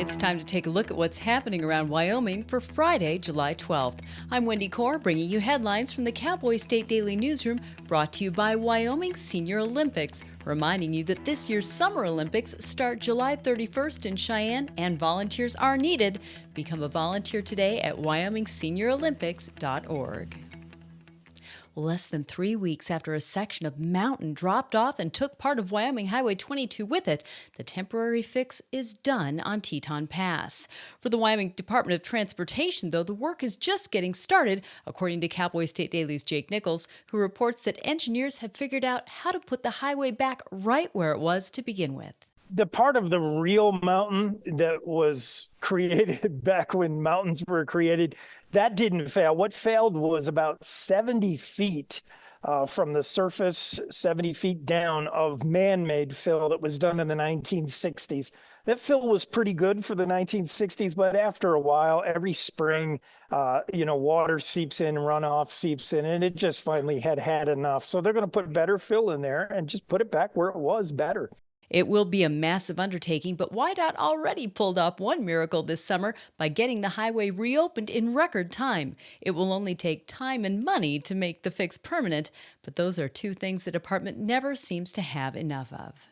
It's time to take a look at what's happening around Wyoming for Friday, July 12th. I'm Wendy Corr, bringing you headlines from the Cowboy State Daily newsroom, brought to you by Wyoming Senior Olympics, reminding you that this year's Summer Olympics start July 31st in Cheyenne and volunteers are needed. Become a volunteer today at wyomingseniorolympics.org. Less than 3 weeks after a section of mountain dropped off and took part of Wyoming Highway 22 with it, the temporary fix is done on Teton Pass. For the Wyoming Department of Transportation, though, the work is just getting started, according to Cowboy State Daily's Jake Nichols, who reports that engineers have figured out how to put the highway back right where it was to begin with. The part of the real mountain that was created back when mountains were created, that didn't fail. What failed was about 70 feet from the surface, 70 feet down of man-made fill that was done in the 1960s. That fill was pretty good for the 1960s, but after a while, every spring, water seeps in, runoff seeps in, and it just finally had enough. So they're going to put better fill in there and just put it back where it was better. It will be a massive undertaking, but WYDOT already pulled off one miracle this summer by getting the highway reopened in record time. It will only take time and money to make the fix permanent, but those are two things the department never seems to have enough of.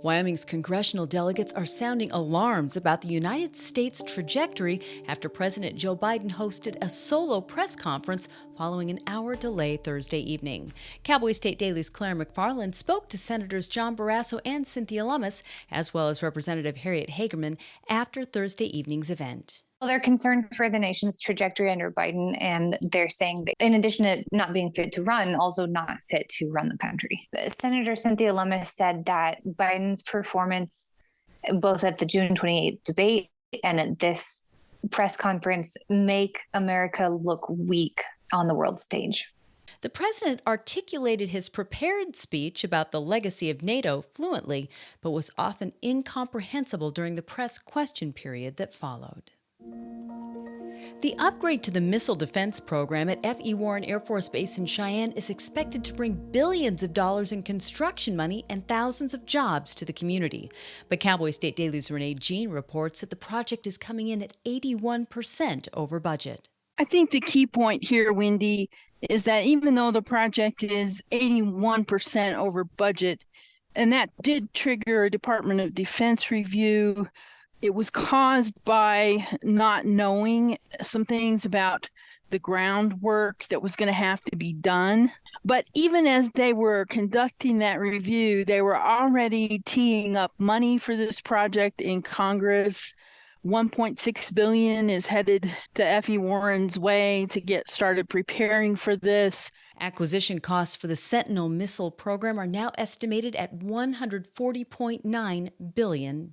Wyoming's congressional delegates are sounding alarms about the United States' trajectory after President Joe Biden hosted a solo press conference following an hour delay Thursday evening. Cowboy State Daily's Claire McFarland spoke to Senators John Barrasso and Cynthia Lummis, as well as Representative Harriet Hagerman, after Thursday evening's event. Well, they're concerned for the nation's trajectory under Biden, and they're saying that in addition to not being fit to run, also not fit to run the country. Senator Cynthia Lummis said that Biden's performance, both at the June 28th debate and at this press conference, make America look weak on the world stage. The president articulated his prepared speech about the legacy of NATO fluently, but was often incomprehensible during the press question period that followed. The upgrade to the missile defense program at F.E. Warren Air Force Base in Cheyenne is expected to bring billions of dollars in construction money and thousands of jobs to the community. But Cowboy State Daily's Renee Jean reports that the project is coming in at 81% over budget. I think the key point here, Wendy, is that even though the project is 81% over budget, and that did trigger a Department of Defense review, it was caused by not knowing some things about the groundwork that was going to have to be done. But even as they were conducting that review, they were already teeing up money for this project in Congress. $1.6 billion is headed to F.E. Warren's way to get started preparing for this. Acquisition costs for the Sentinel missile program are now estimated at $140.9 billion.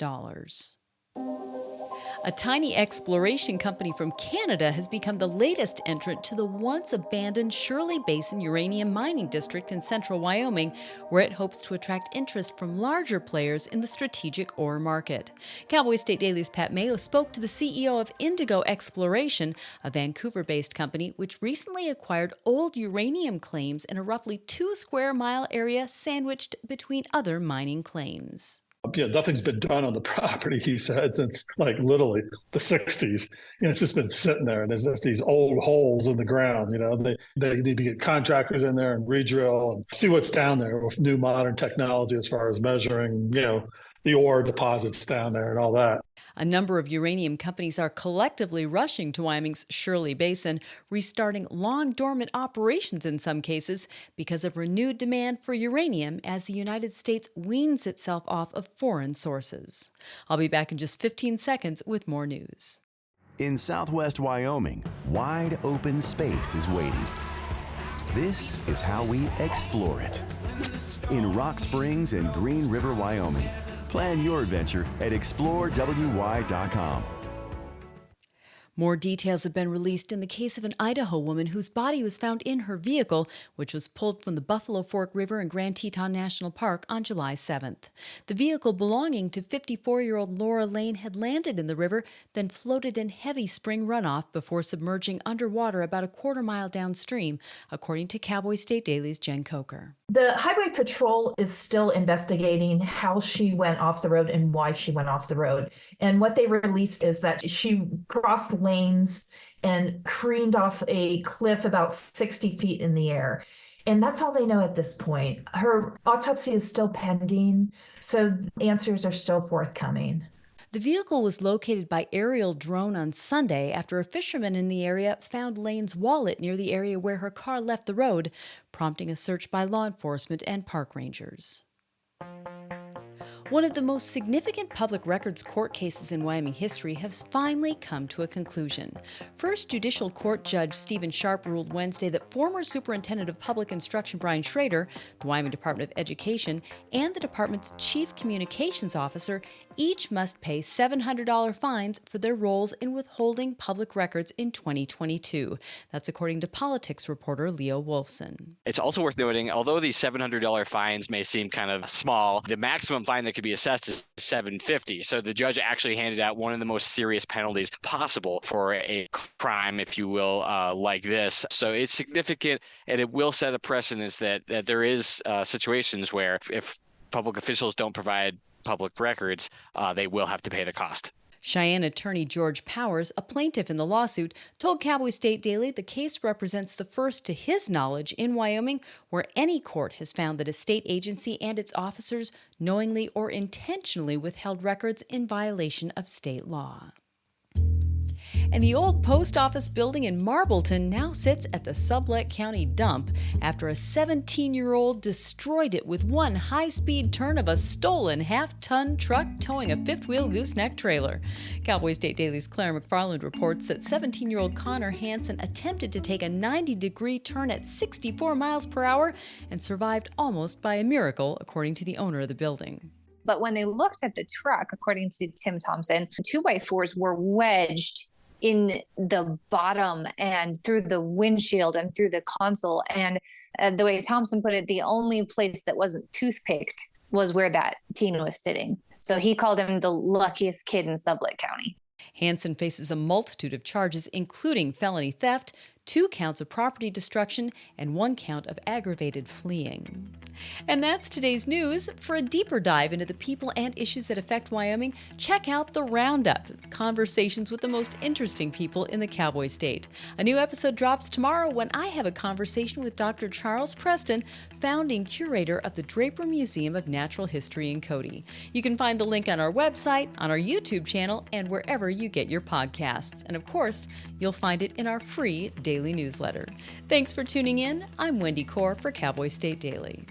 A tiny exploration company from Canada has become the latest entrant to the once-abandoned Shirley Basin uranium mining district in central Wyoming, where it hopes to attract interest from larger players in the strategic ore market. Cowboy State Daily's Pat Mayo spoke to the CEO of Indigo Exploration, a Vancouver-based company which recently acquired old uranium claims in a roughly 2-square-mile area sandwiched between other mining claims. Nothing's been done on the property, he said, since literally the 60s. It's just been sitting there, and there's just these old holes in the ground. They need to get contractors in there and re-drill and see what's down there with new modern technology as far as measuring, the ore deposits down there and all that. A number of uranium companies are collectively rushing to Wyoming's Shirley Basin, restarting long-dormant operations in some cases because of renewed demand for uranium as the United States weans itself off of foreign sources. I'll be back in just 15 seconds with more news. In southwest Wyoming, wide open space is waiting. This is how we explore it. In Rock Springs and Green River, Wyoming. Plan your adventure at explorewy.com. More details have been released in the case of an Idaho woman whose body was found in her vehicle, which was pulled from the Buffalo Fork River in Grand Teton National Park on July 7th. The vehicle belonging to 54-year-old Laura Lane had landed in the river, then floated in heavy spring runoff before submerging underwater about a quarter-mile downstream, according to Cowboy State Daily's Jen Coker. The Highway Patrol is still investigating how she went off the road and why she went off the road. And what they released is that she crossed lanes and careened off a cliff about 60 feet in the air. And that's all they know at this point. Her autopsy is still pending, so answers are still forthcoming. The vehicle was located by aerial drone on Sunday after a fisherman in the area found Lane's wallet near the area where her car left the road, prompting a search by law enforcement and park rangers. One of the most significant public records court cases in Wyoming history has finally come to a conclusion. First Judicial Court Judge Stephen Sharp ruled Wednesday that former Superintendent of Public Instruction Brian Schrader, the Wyoming Department of Education, and the department's Chief Communications Officer each must pay $700 fines for their roles in withholding public records in 2022. That's according to politics reporter Leo Wolfson. It's also worth noting, although these $700 fines may seem kind of small, the maximum fine that could be assessed is $750. So the judge actually handed out one of the most serious penalties possible for a crime, if you will, like this. So it's significant, and it will set a precedence that there is situations where if public officials don't provide public records, they will have to pay the cost. Cheyenne attorney George Powers, a plaintiff in the lawsuit, told Cowboy State Daily the case represents the first to his knowledge in Wyoming where any court has found that a state agency and its officers knowingly or intentionally withheld records in violation of state law. And the old post office building in Marbleton now sits at the Sublette County dump after a 17-year-old destroyed it with one high-speed turn of a stolen half-ton truck towing a fifth-wheel gooseneck trailer. Cowboy State Daily's Claire McFarland reports that 17-year-old Connor Hansen attempted to take a 90-degree turn at 64 miles per hour and survived almost by a miracle, according to the owner of the building. But when they looked at the truck, according to Tim Thompson, 2x4s were wedged in the bottom and through the windshield and through the console. And the way Thompson put it, the only place that wasn't toothpicked was where that teen was sitting. So he called him the luckiest kid in Sublette County. Hansen faces a multitude of charges, including felony theft, 2 counts of property destruction, and 1 count of aggravated fleeing. And that's today's news. For a deeper dive into the people and issues that affect Wyoming, check out The Roundup, conversations with the most interesting people in the Cowboy State. A new episode drops tomorrow when I have a conversation with Dr. Charles Preston, founding curator of the Draper Museum of Natural History in Cody. You can find the link on our website, on our YouTube channel, and wherever you get your podcasts. And of course, you'll find it in our free daily newsletter. Thanks for tuning in. I'm Wendy Corr for Cowboy State Daily.